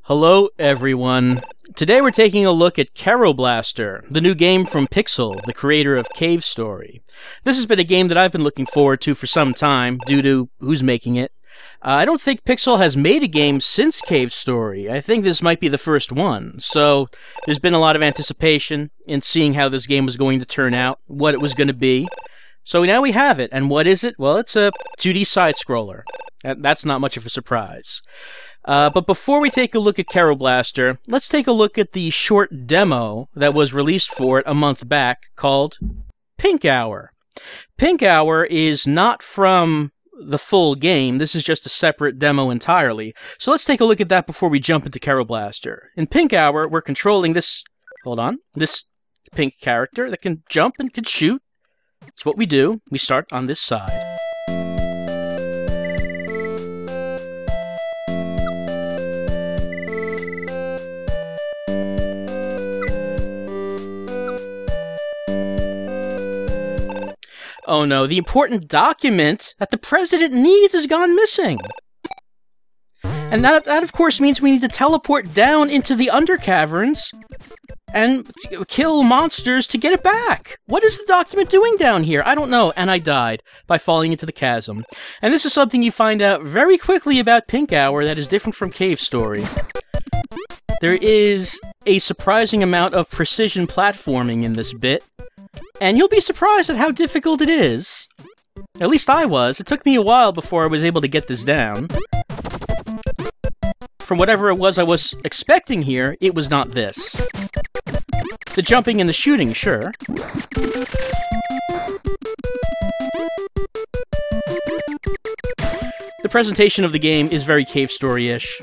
Hello, everyone. Today we're taking a look at Kero Blaster, the new game from Pixel, the creator of Cave Story. This has been a game that I've been looking forward to for some time, due to who's making it. I don't think Pixel has made a game since Cave Story. I think this might be the first one, so there's been a lot of anticipation in seeing how this game was going to turn out, what it was going to be. So now we have it, and what is it? Well, it's a 2D side-scroller. That's not much of a surprise. But before we take a look at Kero Blaster, let's take a look at the short demo that was released for it a month back called Pink Hour. Pink Hour is not from the full game. This is just a separate demo entirely. So let's take a look at that before we jump into Kero Blaster. In Pink Hour, we're controlling this pink character that can jump and can shoot. That's what we do. We start on this side. Oh no, the important document that the president needs has gone missing. And that of course means we need to teleport down into the Undercaverns and kill monsters to get it back. What is the document doing down here? I don't know, and I died by falling into the chasm. And this is something you find out very quickly about Pink Hour that is different from Cave Story. There is a surprising amount of precision platforming in this bit. And you'll be surprised at how difficult it is. At least I was. It took me a while before I was able to get this down. From whatever it was I was expecting here, it was not this. The jumping and the shooting, sure. The presentation of the game is very Cave Story-ish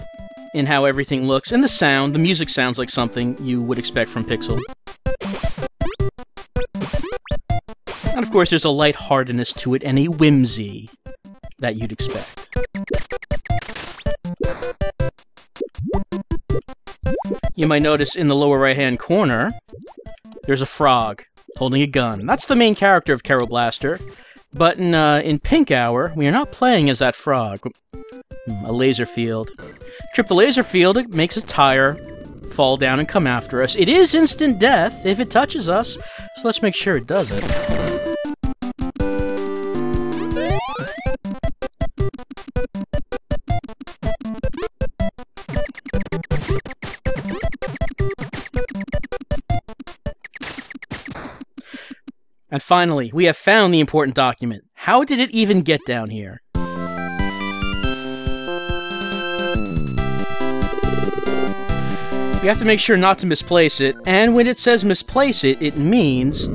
in how everything looks, and the sound, the music sounds like something you would expect from Pixel. And of course, there's a lightheartedness to it and a whimsy that you'd expect. You might notice in the lower right-hand corner, there's a frog holding a gun. That's the main character of Kero Blaster. But in Pink Hour, we are not playing as that frog. A laser field. Trip the laser field, it makes a tire fall down and come after us. It is instant death if it touches us, so let's make sure it does it. And finally, we have found the important document. How did it even get down here? We have to make sure not to misplace it, and when it says misplace it, it means...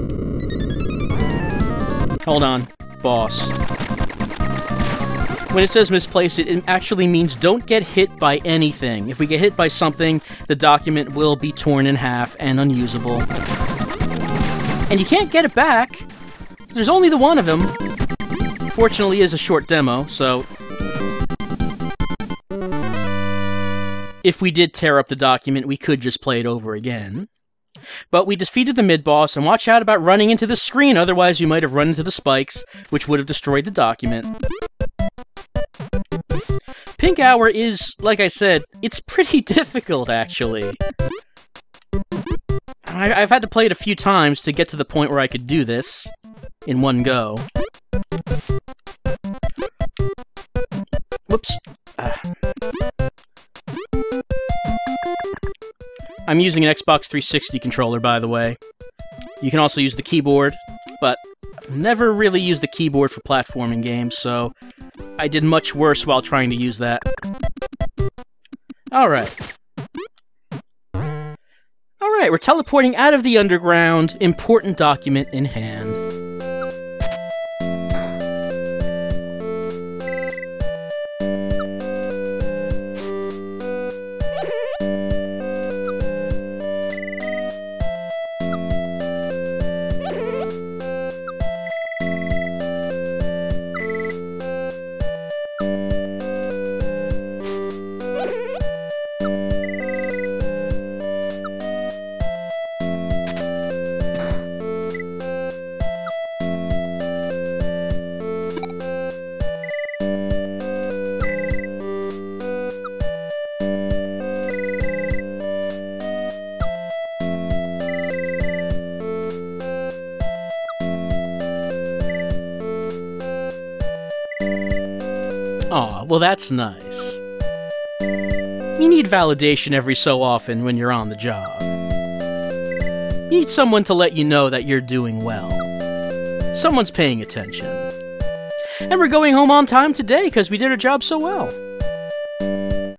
Hold on, boss. When it says misplace it, it actually means don't get hit by anything. If we get hit by something, the document will be torn in half and unusable. And you can't get it back. There's only the one of them. Fortunately, it is a short demo, so... If we did tear up the document, we could just play it over again. But we defeated the mid-boss, and watch out about running into the screen, otherwise you might have run into the spikes, which would have destroyed the document. Pink Hour is, like I said, it's pretty difficult, actually. I've had to play it a few times to get to the point where I could do this in one go. Whoops. I'm using an Xbox 360 controller, by the way. You can also use the keyboard, but I've never really used the keyboard for platforming games, so I did much worse while trying to use that. Alright. Alright, we're teleporting out of the underground, important document in hand. well that's nice. You need validation every so often when you're on the job. You need someone to let you know that you're doing well. Someone's paying attention. And we're going home on time today because we did our job so well. And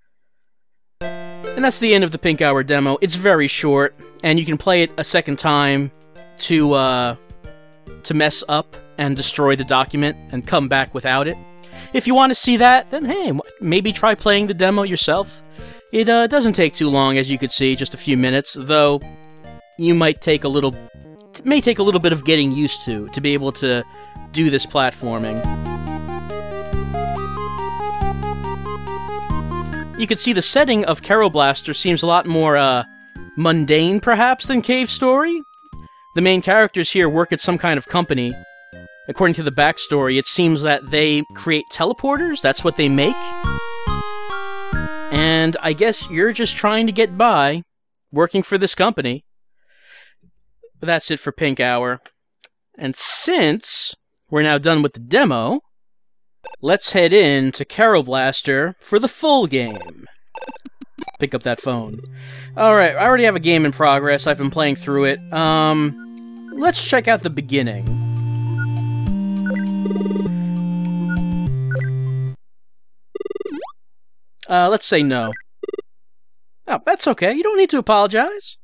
that's the end of the Pink Hour demo. It's very short, and you can play it a second time to mess up and destroy the document and come back without it. If you want to see that, then hey, maybe try playing the demo yourself. It doesn't take too long, as you could see, just a few minutes, though you might take it may take a little bit of getting used to be able to do this platforming. You can see the setting of Kero Blaster seems a lot more mundane, perhaps, than Cave Story. The main characters here work at some kind of company. According to the backstory, it seems that they create teleporters, that's what they make. And I guess you're just trying to get by, working for this company. But that's it for Pink Hour. And since we're now done with the demo, let's head in to Kero Blaster for the full game. Pick up that phone. Alright, I already have a game in progress. I've been playing through it. Let's check out the beginning. Let's say no. Oh, that's okay. You don't need to apologize.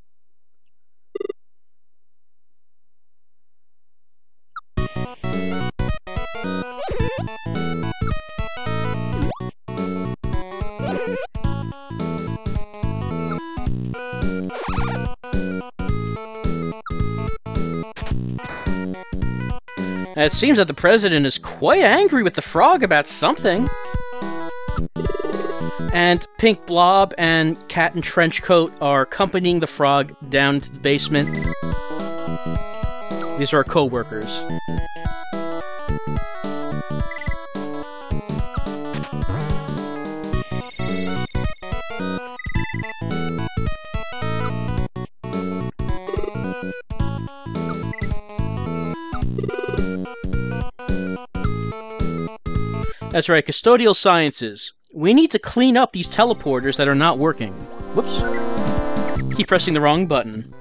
It seems that the president is quite angry with the frog about something. And Pink Blob and Cat in Trenchcoat are accompanying the frog down to the basement. These are our co-workers. That's right, custodial sciences. We need to clean up these teleporters that are not working. Whoops. Keep pressing the wrong button.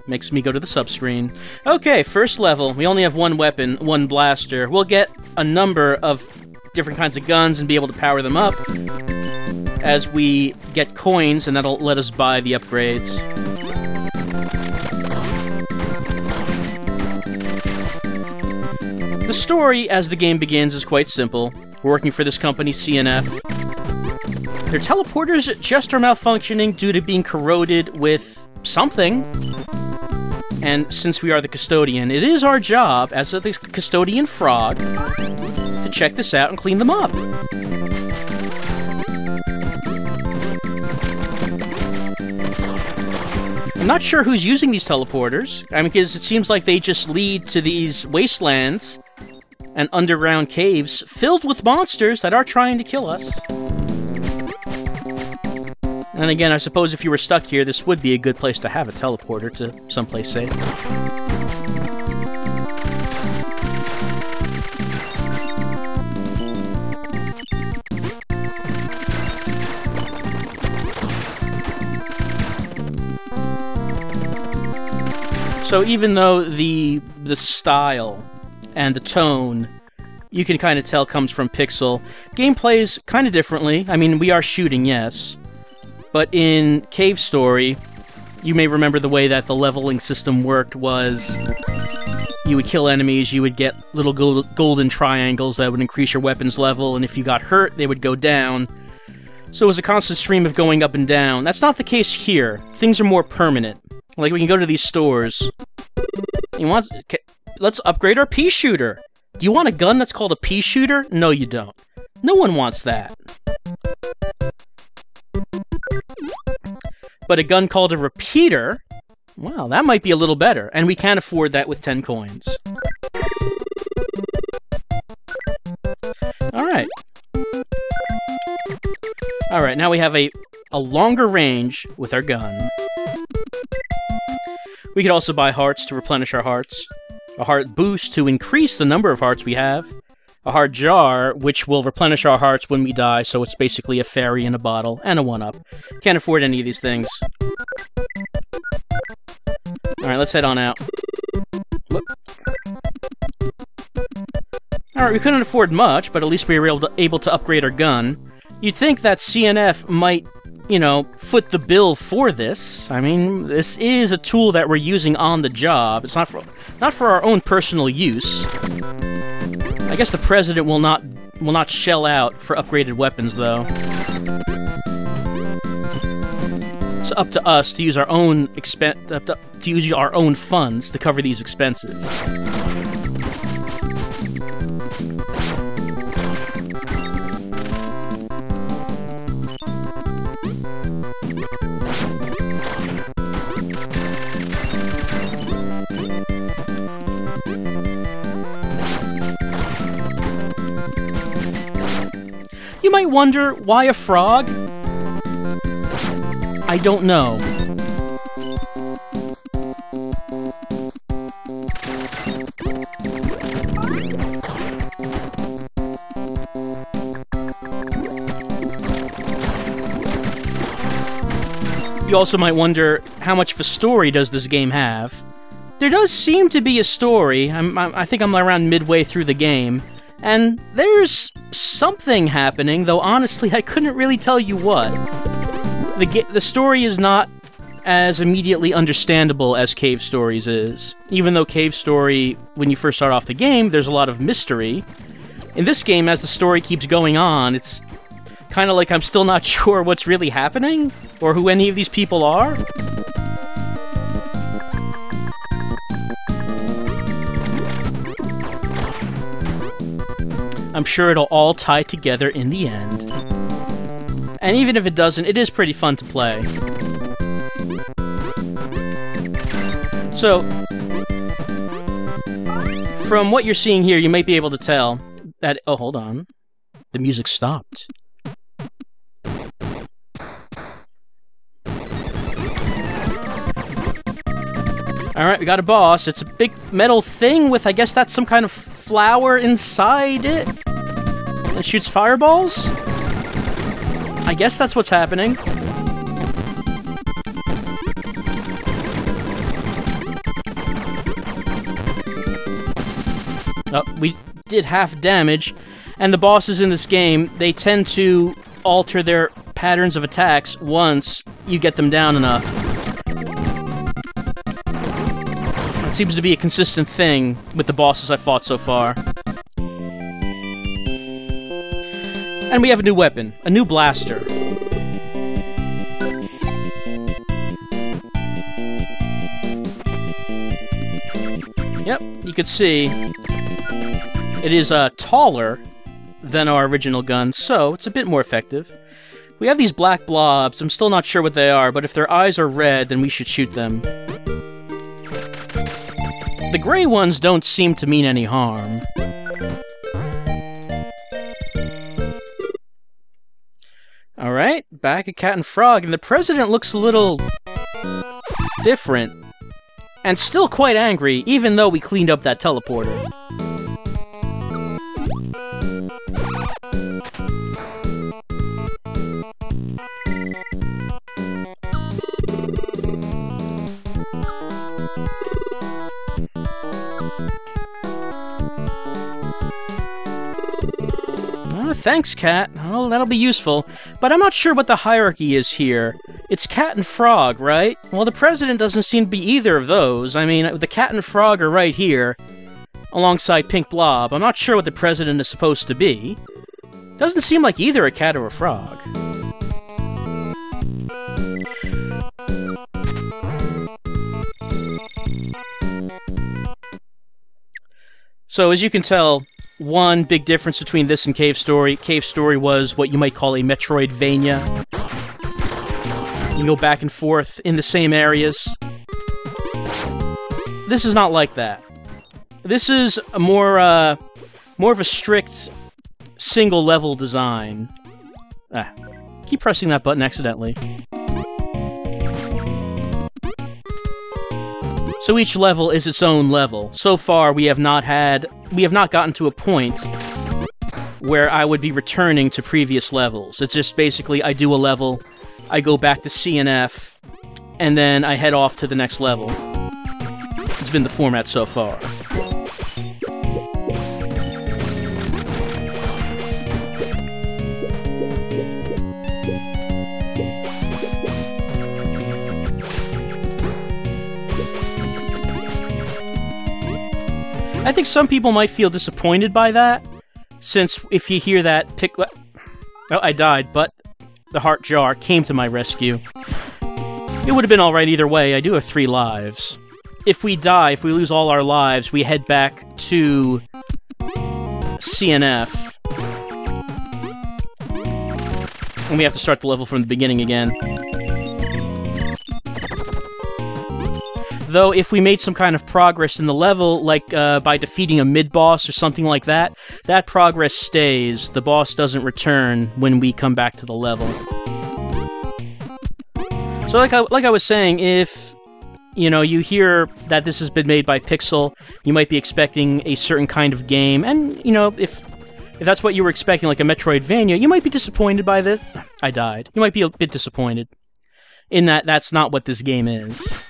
Makes me go to the subscreen. Okay, first level. We only have one weapon, one blaster. We'll get a number of different kinds of guns and be able to power them up as we get coins, and that'll let us buy the upgrades. The story, as the game begins, is quite simple. We're working for this company, CNF. Their teleporters just are malfunctioning due to being corroded with something. And since we are the custodian, it is our job, as the custodian frog, to check this out and clean them up. I'm not sure who's using these teleporters. I mean, because it seems like they just lead to these wastelands and underground caves filled with monsters that are trying to kill us. And again, I suppose if you were stuck here, this would be a good place to have a teleporter to someplace safe. So even though the style and the tone, you can kind of tell comes from Pixel, game plays kind of differently. I mean, we are shooting, yes. But in Cave Story, you may remember the way that the leveling system worked was you would kill enemies, you would get little golden triangles that would increase your weapon's level, and if you got hurt, they would go down. So it was a constant stream of going up and down. That's not the case here. Things are more permanent. Like, we can go to these stores. Let's upgrade our pea shooter. Do you want a gun that's called a pea shooter? No, you don't. No one wants that. But a gun called a repeater, well, that might be a little better. And we can't afford that with 10 coins. Alright. Alright, now we have a longer range with our gun. We could also buy hearts to replenish our hearts. A heart boost to increase the number of hearts we have. a heart jar, which will replenish our hearts when we die, so it's basically a fairy in a bottle, and a 1-up. Can't afford any of these things. Alright, let's head on out. Alright, we couldn't afford much, but at least we were able to upgrade our gun. You'd think that CNF might, you know, foot the bill for this. I mean, this is a tool that we're using on the job. It's not for our own personal use. I guess the president will not shell out for upgraded weapons, though. It's up to us to use our own our own funds to cover these expenses. You might wonder, why a frog? I don't know. You also might wonder, how much of a story does this game have? There does seem to be a story. I think I'm around midway through the game. And there's something happening, though honestly I couldn't really tell you what. The story is not as immediately understandable as Cave Stories is. Even though Cave Story, when you first start off the game, there's a lot of mystery. In this game, as the story keeps going on, it's kind of like I'm still not sure what's really happening, or who any of these people are. I'm sure it'll all tie together in the end. And even if it doesn't, it is pretty fun to play. So, from what you're seeing here, you might be able to tell that... Oh, hold on. The music stopped. Alright, we got a boss. It's a big metal thing with, I guess that's some kind of flower inside it. It shoots fireballs? I guess that's what's happening. Oh, we did half damage. And the bosses in this game, they tend to alter their patterns of attacks once you get them down enough. That seems to be a consistent thing with the bosses I've fought so far. And we have a new weapon, a new blaster. Yep, you can see it is taller than our original gun, so it's a bit more effective. We have these black blobs. I'm still not sure what they are, but if their eyes are red, then we should shoot them. The gray ones don't seem to mean any harm. Alright, back at Cat and Frog, and the president looks a little... different. And still quite angry, even though we cleaned up that teleporter. Thanks, Cat. Well, that'll be useful. But I'm not sure what the hierarchy is here. It's Cat and Frog, right? Well, the President doesn't seem to be either of those. I mean, the Cat and Frog are right here, alongside Pink Blob. I'm not sure what the President is supposed to be. Doesn't seem like either a cat or a frog. So, as you can tell, one big difference between this and Cave Story. Cave Story was what you might call a Metroidvania. You can go back and forth in the same areas. This is not like that. This is a more of a strict single-level design. Keep pressing that button accidentally. So each level is its own level. So far, we have not gotten to a point where I would be returning to previous levels. It's just basically I do a level, I go back to C and F, and then I head off to the next level. It's been the format so far. I think some people might feel disappointed by that, since if you hear that oh, I died, but the heart jar came to my rescue. It would have been alright either way. I do have 3 lives. If we die, if we lose all our lives, we head back to CNF. And we have to start the level from the beginning again. Though, if we made some kind of progress in the level, like by defeating a mid-boss or something like that, that progress stays. The boss doesn't return when we come back to the level. So like I was saying, if you hear that this has been made by Pixel, you might be expecting a certain kind of game, and if that's what you were expecting, like a Metroidvania, you might be disappointed by this. I died. You might be a bit disappointed in that that's not what this game is.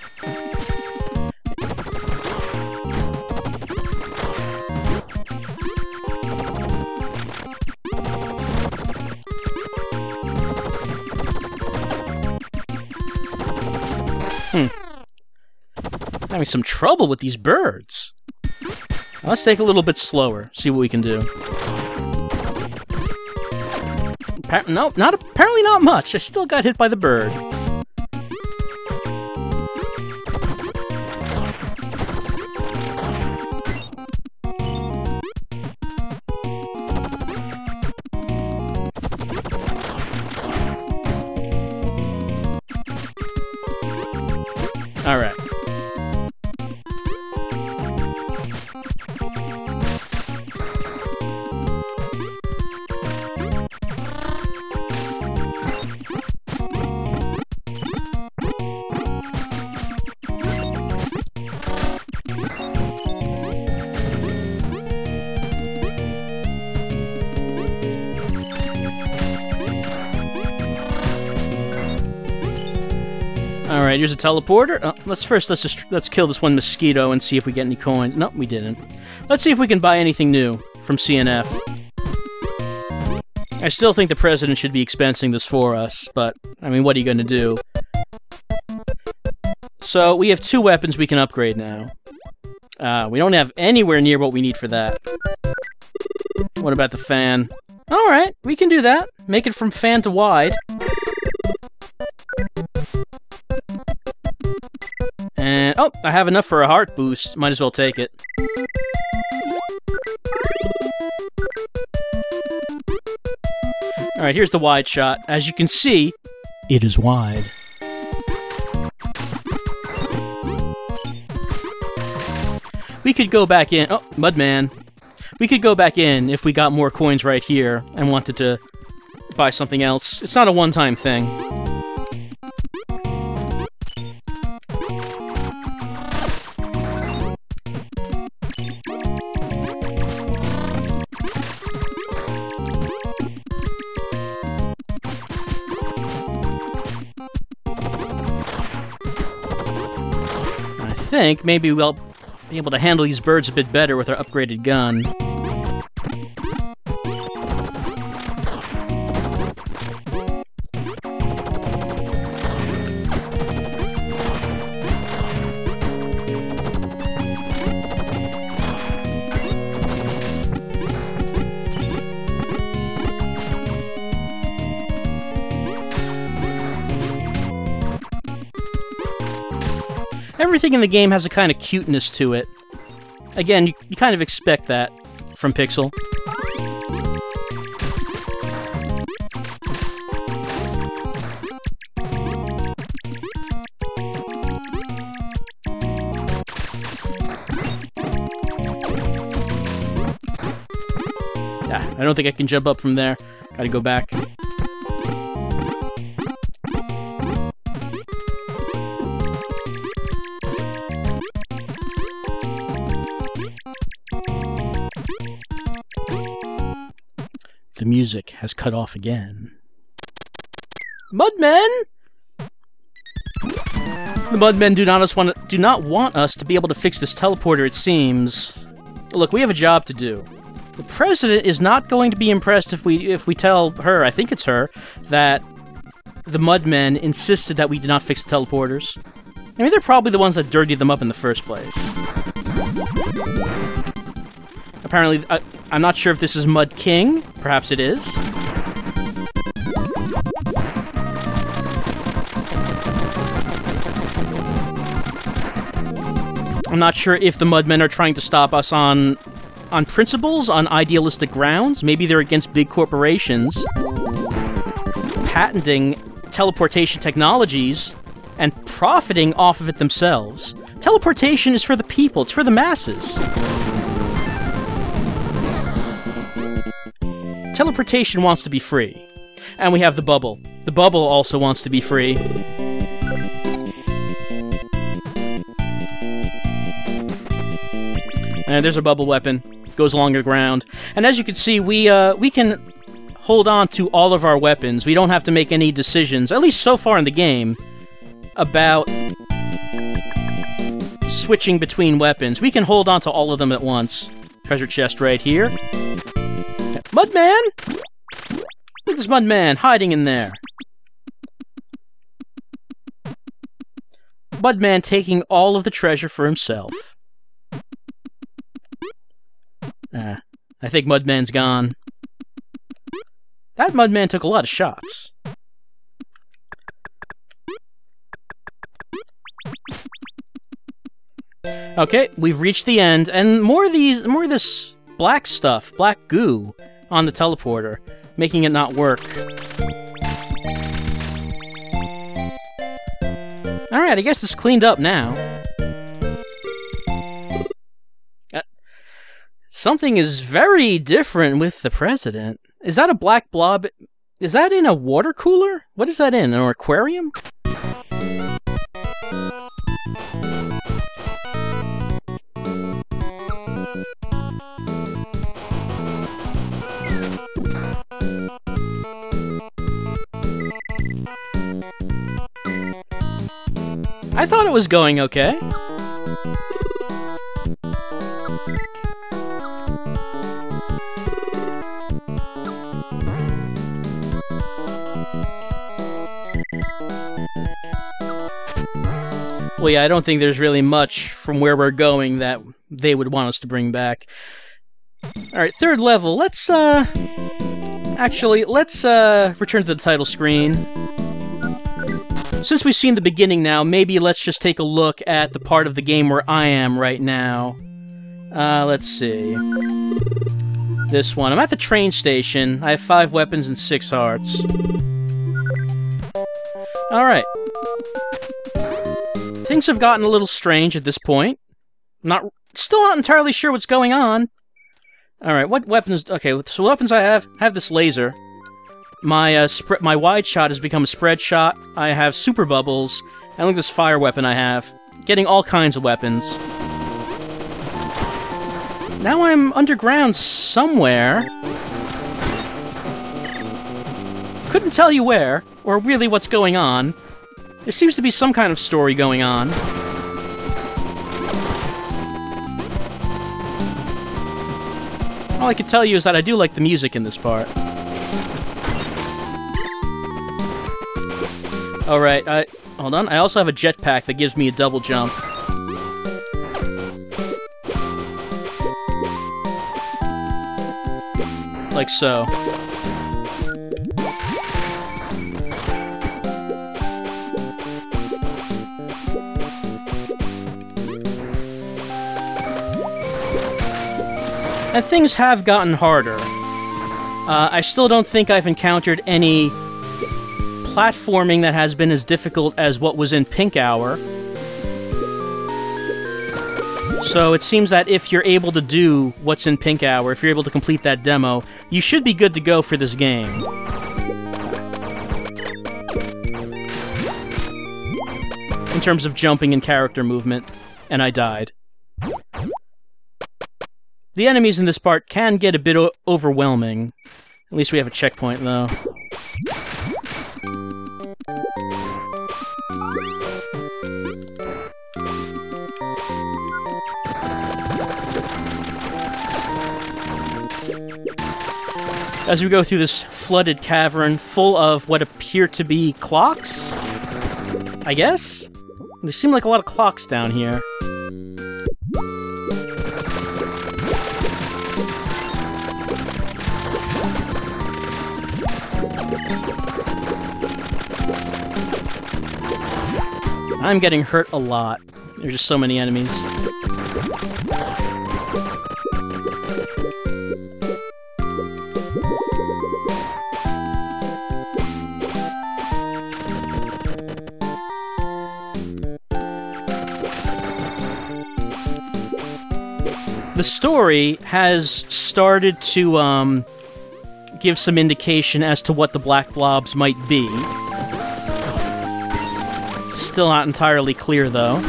Having some trouble with these birds. Now, let's take a little bit slower, see what we can do. No, apparently not much. I still got hit by the bird. All right. Alright, here's a teleporter. Let's kill this one mosquito and see if we get any coin. Nope, we didn't. Let's see if we can buy anything new from CNF. I still think the president should be expensing this for us, but, I mean, what are you going to do? So, we have 2 weapons we can upgrade now. We don't have anywhere near what we need for that. What about the fan? Alright, we can do that. Make it from fan to wide. And, oh, I have enough for a heart boost. Might as well take it. Alright, here's the wide shot. As you can see, it is wide. We could go back in. Oh, Mudman. We could go back in if we got more coins right here and wanted to buy something else. It's not a one-time thing. I think maybe we'll be able to handle these birds a bit better with our upgraded gun. Everything in the game has a kind of cuteness to it. Again, you kind of expect that from Pixel. I don't think I can jump up from there. Gotta go back. music has cut off again. Mudmen! The Mudmen do not want us to be able to fix this teleporter, it seems. Look, we have a job to do. The President is not going to be impressed if we tell her, I think it's her, that the Mudmen insisted that we did not fix the teleporters. I mean, they're probably the ones that dirtied them up in the first place. Apparently, I'm not sure if this is Mud King. Perhaps it is. I'm not sure if the Mudmen are trying to stop us on principles, on idealistic grounds. Maybe they're against big corporations patenting teleportation technologies and profiting off of it themselves. Teleportation is for the people, it's for the masses. Teleportation wants to be free. And we have the bubble. The bubble also wants to be free. And there's a bubble weapon. Goes along the ground. And as you can see, we can hold on to all of our weapons. We don't have to make any decisions, at least so far in the game, about switching between weapons. We can hold on to all of them at once. Treasure chest right here. Mudman! Look at this Mudman hiding in there. Mudman taking all of the treasure for himself. I think Mudman's gone. That Mudman took a lot of shots. Okay, we've reached the end, and more of this black stuff, black goo, on the teleporter, making it not work. Alright, I guess it's cleaned up now. Something is very different with the President. Is that a black blob? Is that in a water cooler? What is that in? An aquarium? I thought it was going okay. Well, yeah, I don't think there's really much from where we're going that they would want us to bring back. Alright, third level. Let's return to the title screen. Since we've seen the beginning now, maybe let's just take a look at the part of the game where I am right now. Let's see. This one. I'm at the train station. I have 5 weapons and 6 hearts. Alright. Things have gotten a little strange at this point. Still not entirely sure what's going on. Alright, what weapons... Okay, so weapons I have this laser. My wide shot has become a spread shot. I have super bubbles. And look at this fire weapon I have. Getting all kinds of weapons. Now I'm underground somewhere. Couldn't tell you where, or really what's going on. There seems to be some kind of story going on. All I can tell you is that I do like the music in this part. Alright, hold on. I also have a jetpack that gives me a double jump. Like so. And things have gotten harder. I still don't think I've encountered any platforming that has been as difficult as what was in Pink Hour. So it seems that if you're able to do what's in Pink Hour, if you're able to complete that demo, you should be good to go for this game. In terms of jumping and character movement. And I died. The enemies in this part can get a bit overwhelming. At least we have a checkpoint, though. As we go through this flooded cavern full of what appear to be clocks? I guess? There seem like a lot of clocks down here. I'm getting hurt a lot. There's just so many enemies. The story has started to give some indication as to what the black blobs might be. Still not entirely clear, though.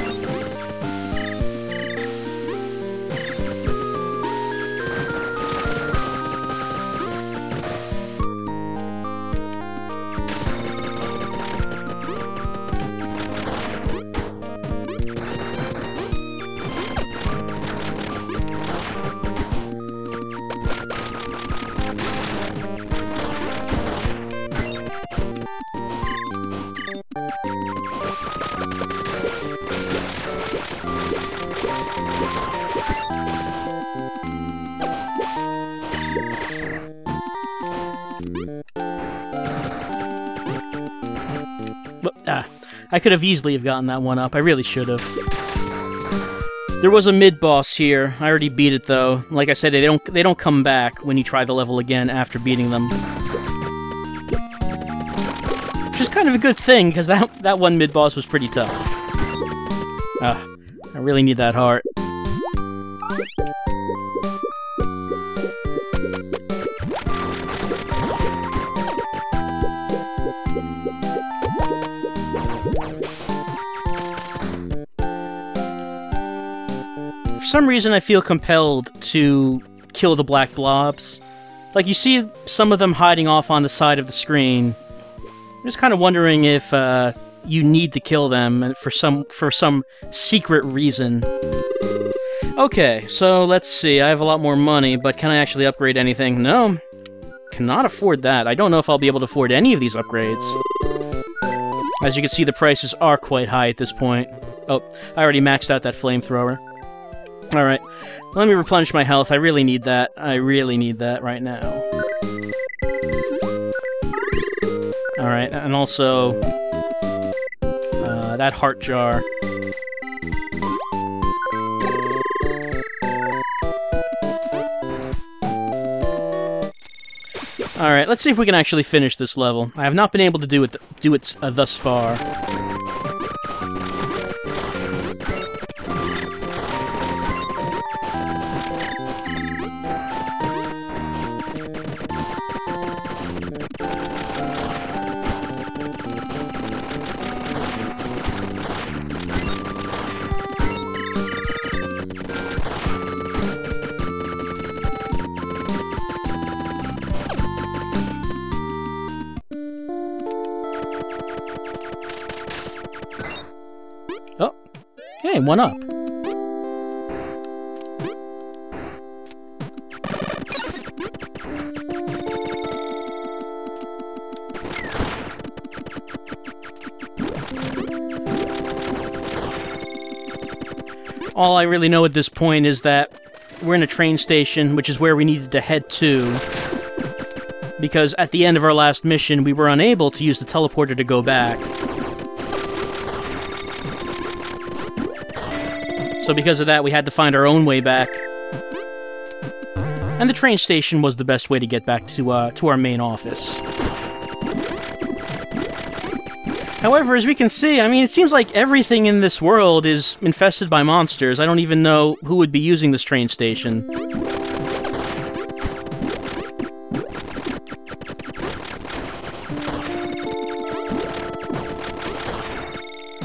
I could have easily have gotten that one up. I really should have. There was a mid-boss here. I already beat it, though. Like I said, they don't come back when you try the level again after beating them. Which is kind of a good thing, because that one mid-boss was pretty tough. I really need that heart. For some reason, I feel compelled to kill the black blobs. Like, you see some of them hiding off on the side of the screen. I'm just kind of wondering if you need to kill them for some secret reason. Okay, so let's see. I have a lot more money, but can I actually upgrade anything? No. Cannot afford that. I don't know if I'll be able to afford any of these upgrades. As you can see, the prices are quite high at this point. Oh, I already maxed out that flamethrower. Alright, let me replenish my health. I really need that. I really need that right now. Alright, and also that heart jar. Alright, let's see if we can actually finish this level. I have not been able to do it thus far. Oh, hey, one up. All I really know at this point is that we're in a train station, which is where we needed to head to, because at the end of our last mission, we were unable to use the teleporter to go back. So because of that, we had to find our own way back. And the train station was the best way to get back to our main office. However, as we can see, I mean, it seems like everything in this world is infested by monsters. I don't even know who would be using this train station.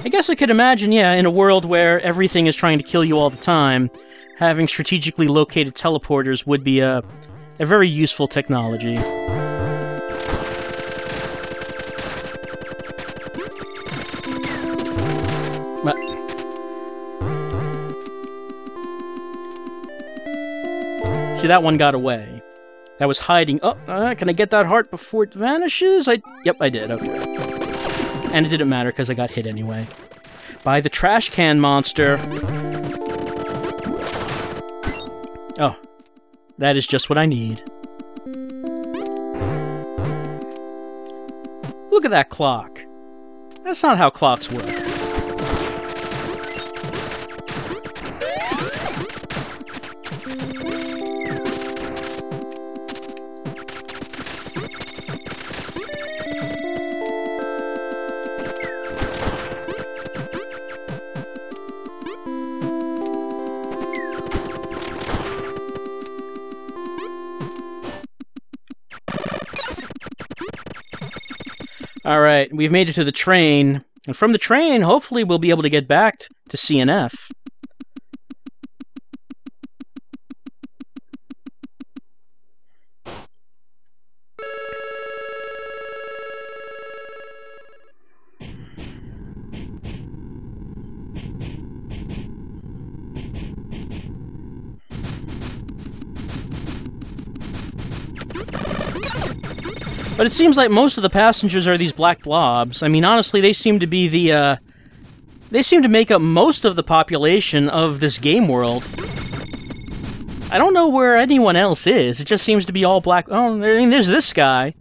I guess I could imagine, yeah, in a world where everything is trying to kill you all the time, having strategically located teleporters would be a A very useful technology. See, that one got away. That was hiding. Oh, can I get that heart before it vanishes? Yep, I did. Okay. And it didn't matter because I got hit anyway. By the trash can monster. Oh, that is just what I need. Look at that clock. That's not how clocks work. Alright, we've made it to the train, and from the train, hopefully we'll be able to get back to CNF. But it seems like most of the passengers are these black blobs. I mean, honestly, they seem to be the, they seem to make up most of the population of this game world. I don't know where anyone else is. It just seems to be all black. Oh, I mean, there's this guy.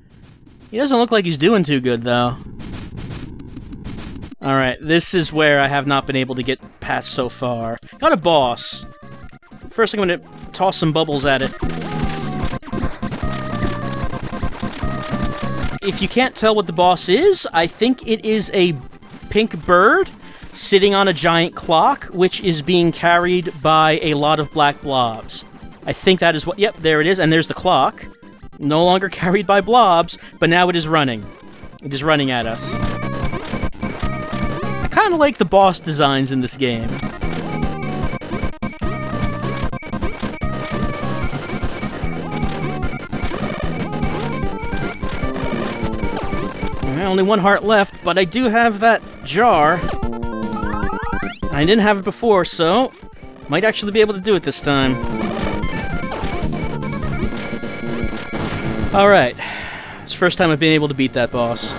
He doesn't look like he's doing too good, though. Alright, this is where I have not been able to get past so far. Got a boss. First, I'm going to toss some bubbles at it. If you can't tell what the boss is, I think it is a pink bird sitting on a giant clock, which is being carried by a lot of black blobs. I think that is what... Yep, there it is, and there's the clock. No longer carried by blobs, but now it is running. It is running at us. I kind of like the boss designs in this game. Only one heart left, but I do have that jar. I didn't have it before, so might actually be able to do it this time. Alright. It's the first time I've been able to beat that boss.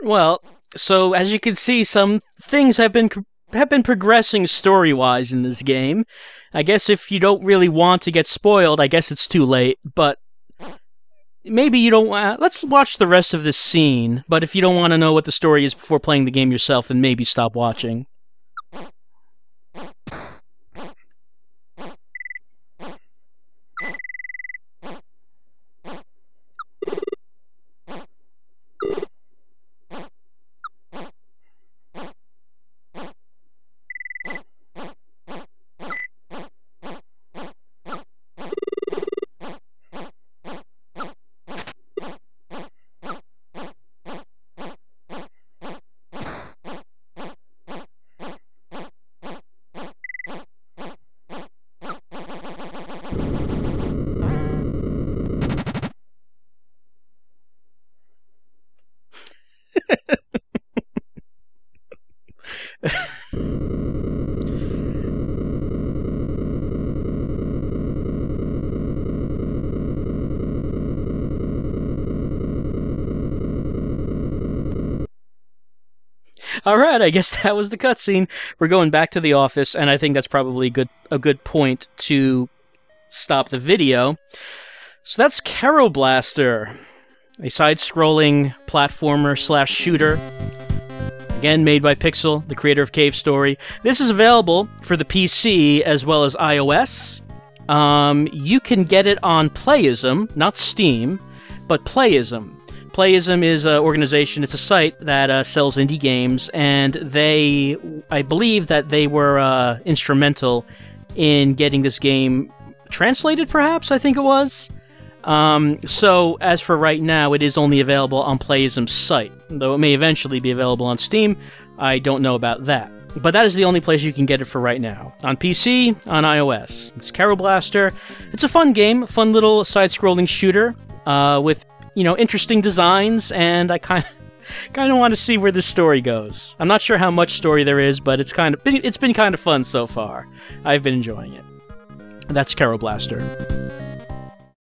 Well, so as you can see, some things have been progressing story-wise in this game. I guess if you don't really want to get spoiled, I guess it's too late, but maybe you don't want... let's watch the rest of this scene, but if you don't want to know what the story is before playing the game yourself, then maybe stop watching. Alright, I guess that was the cutscene. We're going back to the office, and I think that's probably a good point to stop the video. So that's Kero Blaster. a side-scrolling platformer slash shooter. Again, made by Pixel, the creator of Cave Story. This is available for the PC as well as iOS. You can get it on Playism, not Steam, but Playism. Playism is an organization, it's a site that sells indie games, and I believe that they were instrumental in getting this game translated, perhaps, I think it was. So, as for right now, it is only available on Playism's site, though it may eventually be available on Steam. I don't know about that. But that is the only place you can get it for right now. On PC, on iOS. It's Kero Blaster. It's a fun game, a fun little side-scrolling shooter, with, interesting designs, and I kind of want to see where this story goes. I'm not sure how much story there is, but it's been kind of fun so far. I've been enjoying it. That's Kero Blaster.